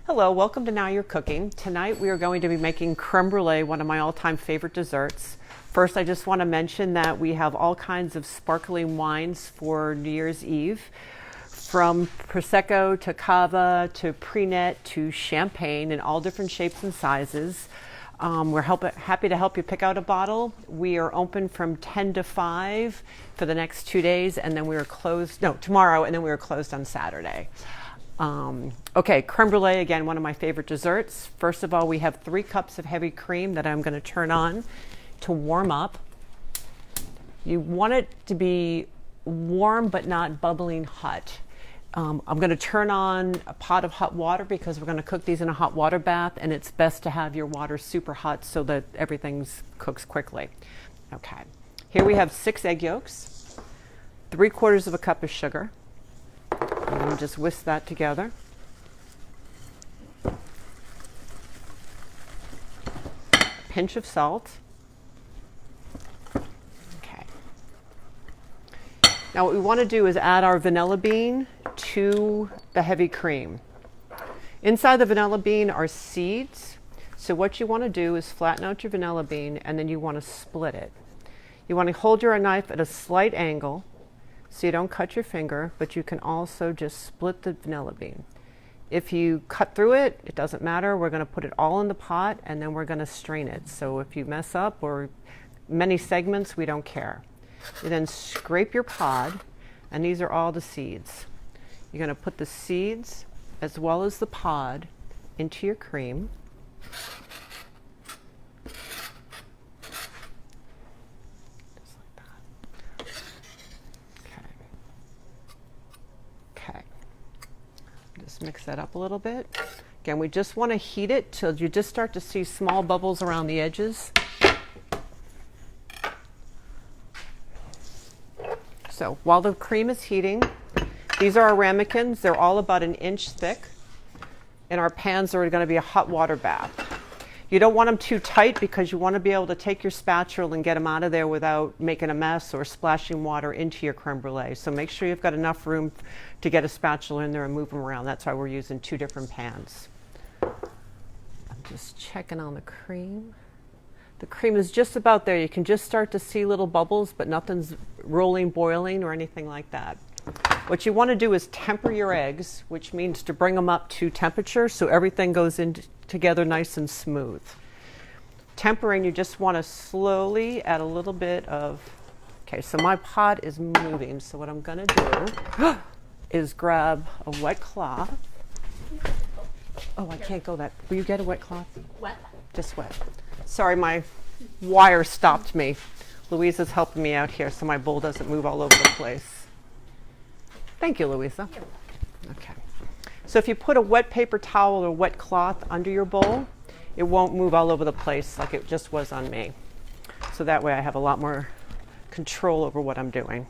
Hello, welcome to Now You're Cooking. Tonight we are going to be making creme brulee, one of my all-time favorite desserts. First, I just want to mention that we have all kinds of sparkling wines for New Year's Eve, from Prosecco to Cava to Prenette to Champagne in all different shapes and sizes. We're happy to help you pick out a bottle. We are open from 10 to 5 for the next 2 days, and then we are closed, tomorrow, and then we are closed on Saturday. Okay, creme brulee, again, one of my favorite desserts. First of all, we have 3 cups of heavy cream that I'm going to turn on to warm up. You want it to be warm but not bubbling hot. I'm going to turn on a pot of hot water because we're going to cook these in a hot water bath, and it's best to have your water super hot so that everything cooks quickly. Okay, here we have 6 egg yolks, 3/4 of a cup of sugar. And we'll just whisk that together. Pinch of salt. Okay. Now what we want to do is add our vanilla bean to the heavy cream. Inside the vanilla bean are seeds. So what you want to do is flatten out your vanilla bean, and then you want to split it. You want to hold your knife at a slight angle so you don't cut your finger, but you can also just split the vanilla bean. If you cut through it, it doesn't matter. We're going to put it all in the pot, and then we're going to strain it. So if you mess up or many segments, we don't care. You then scrape your pod, and these are all the seeds. You're going to put the seeds as well as the pod into your cream. Just mix that up a little bit. Again, we just want to heat it till you just start to see small bubbles around the edges. So while the cream is heating, these are our ramekins. They're all about 1 inch thick, and our pans are going to be a hot water bath. You don't want them too tight because you want to be able to take your spatula and get them out of there without making a mess or splashing water into your creme brulee. So make sure you've got enough room to get a spatula in there and move them around. That's why we're using 2 different pans. I'm just checking on the cream. The cream is just about there. You can just start to see little bubbles, but nothing's rolling, boiling, or anything like that. What you want to do is temper your eggs, which means to bring them up to temperature so everything goes in together nice and smooth. Tempering, you just want to slowly add a little bit of, okay, so my pot is moving, so what I'm going to do is grab a wet cloth. Oh, I can't go that. Will you get a wet cloth? Wet? Just wet. Sorry, my wire stopped me. Louisa's helping me out here so my bowl doesn't move all over the place. Thank you, Louisa. Okay. So if you put a wet paper towel or wet cloth under your bowl, it won't move all over the place like it just was on me. So that way I have a lot more control over what I'm doing.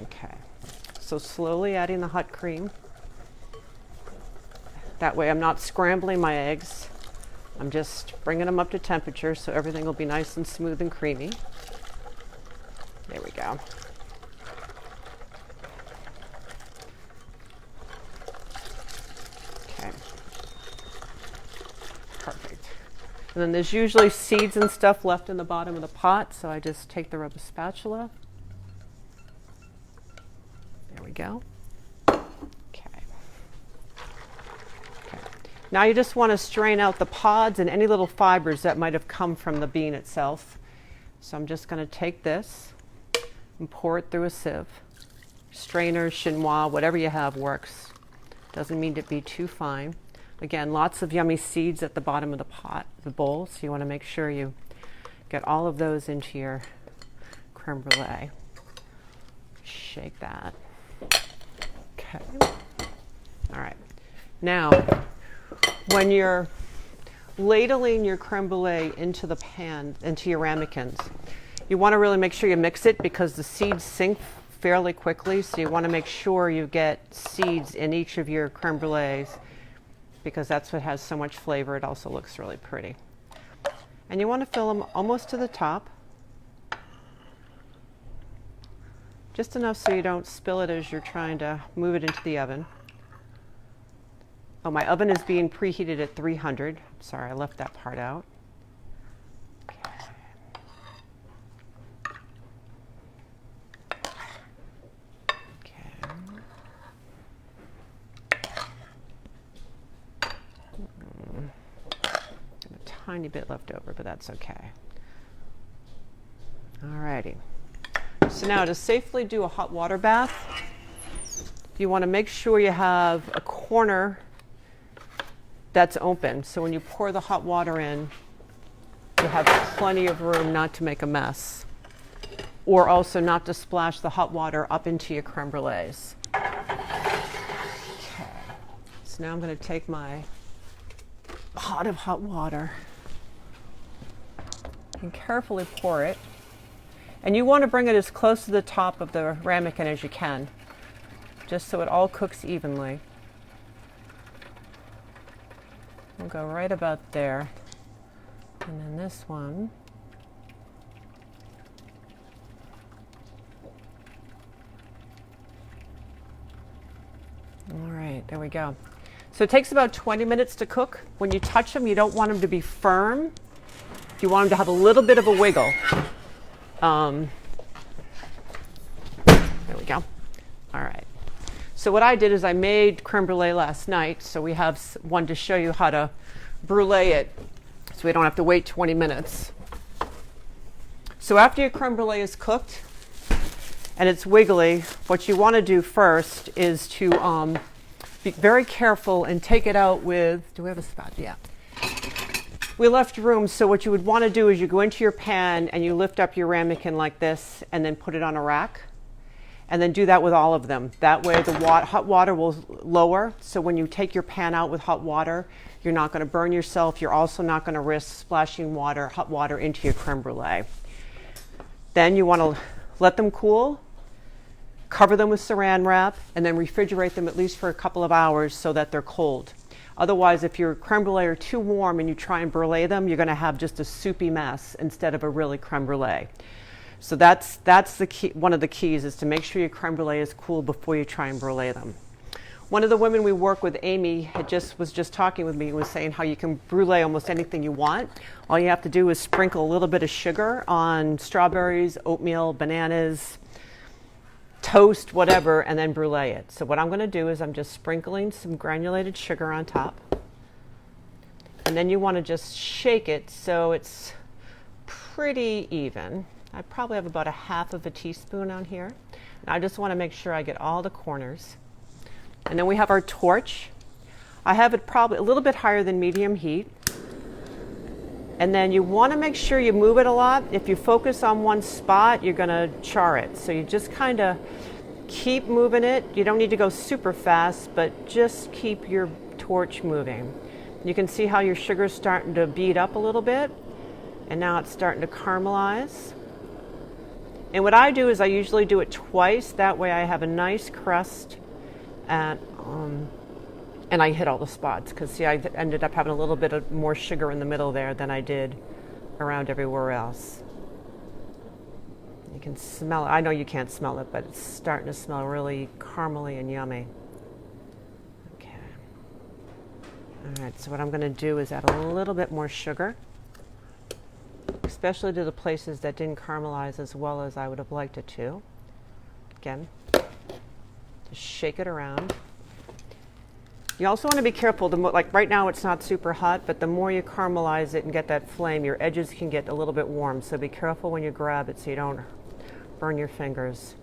Okay. So slowly adding the hot cream. That way I'm not scrambling my eggs. I'm just bringing them up to temperature so everything will be nice and smooth and creamy. There we go. Okay. Perfect. And then there's usually seeds and stuff left in the bottom of the pot, so I just take the rubber spatula. There we go. Okay. Okay. Now you just want to strain out the pods and any little fibers that might have come from the bean itself. So I'm just going to take this and pour it through a sieve. Strainer, chinois, whatever you have works. Doesn't need to be too fine. Again, lots of yummy seeds at the bottom of the pot, the bowl, so you want to make sure you get all of those into your creme brulee. Shake that. Okay. All right. Now, when you're ladling your creme brulee into the pan, into your ramekins, you want to really make sure you mix it because the seeds sink fairly quickly, so you want to make sure you get seeds in each of your creme brulees because that's what has so much flavor. It also looks really pretty. And you want to fill them almost to the top. Just enough so you don't spill it as you're trying to move it into the oven. Oh, my oven is being preheated at 300. Sorry, I left that part out. Tiny bit left over, but that's okay. Alrighty. So now to safely do a hot water bath, you want to make sure you have a corner that's open. So when you pour the hot water in, you have plenty of room not to make a mess, or also not to splash the hot water up into your creme brulees. Okay. So now I'm going to take my pot of hot water and carefully pour it. And you want to bring it as close to the top of the ramekin as you can, just so it all cooks evenly. We'll go right about there. And then this one. All right, there we go. So it takes about 20 minutes to cook. When you touch them, you don't want them to be firm. You want them to have a little bit of a wiggle. There we go. All right. So what I did is I made creme brulee last night. So we have one to show you how to brulee it so we don't have to wait 20 minutes. So after your creme brulee is cooked and it's wiggly, what you want to do first is to be very careful and take it out with, do we have a spot? Yeah. We left room, so what you would want to do is you go into your pan and you lift up your ramekin like this and then put it on a rack. And then do that with all of them. That way the hot water will lower, so when you take your pan out with hot water, you're not going to burn yourself. You're also not going to risk splashing hot water into your creme brulee. Then you want to let them cool, cover them with saran wrap, and then refrigerate them at least for a couple of hours so that they're cold. Otherwise, if your creme brulee are too warm and you try and brulee them, you're going to have just a soupy mess instead of a really creme brulee. So that's the key. One of the keys is to make sure your creme brulee is cool before you try and brulee them. One of the women we work with, Amy, was just talking with me and was saying how you can brulee almost anything you want. All you have to do is sprinkle a little bit of sugar on strawberries, oatmeal, bananas, toast, whatever, and then brulee it. So what I'm going to do is I'm just sprinkling some granulated sugar on top. And then you want to just shake it so it's pretty even. I probably have about a half of a teaspoon on here. And I just want to make sure I get all the corners. And then we have our torch. I have it probably a little bit higher than medium heat. And then you want to make sure you move it a lot. If you focus on one spot, you're going to char it. So you just kind of keep moving it. You don't need to go super fast, but just keep your torch moving. You can see how your sugar's starting to bead up a little bit. And now it's starting to caramelize. And what I do is I usually do it twice. That way I have a nice crust. And I hit all the spots because, see, I ended up having a little bit of more sugar in the middle there than I did around everywhere else. You can smell it. I know you can't smell it, but it's starting to smell really caramely and yummy. Okay. All right, so what I'm going to do is add a little bit more sugar, especially to the places that didn't caramelize as well as I would have liked it to. Again, just shake it around. You also want to be careful, like right now it's not super hot, but the more you caramelize it and get that flame, your edges can get a little bit warm. So be careful when you grab it so you don't burn your fingers.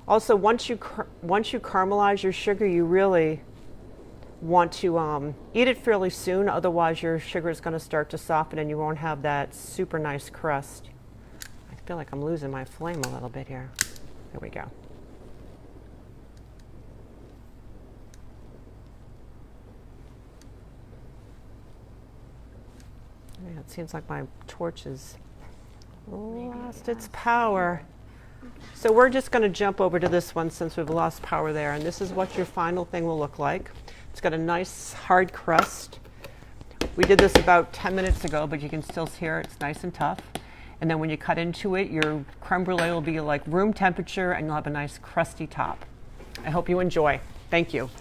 Also, once you caramelize your sugar, you really want to eat it fairly soon, otherwise your sugar is going to start to soften and you won't have that super nice crust. I feel like I'm losing my flame a little bit here. There we go. Yeah, it seems like my torch has lost its power. So we're just going to jump over to this one since we've lost power there. And this is what your final thing will look like. It's got a nice hard crust. We did this about 10 minutes ago, but you can still hear it's nice and tough. And then when you cut into it, your creme brulee will be like room temperature and you'll have a nice crusty top. I hope you enjoy. Thank you.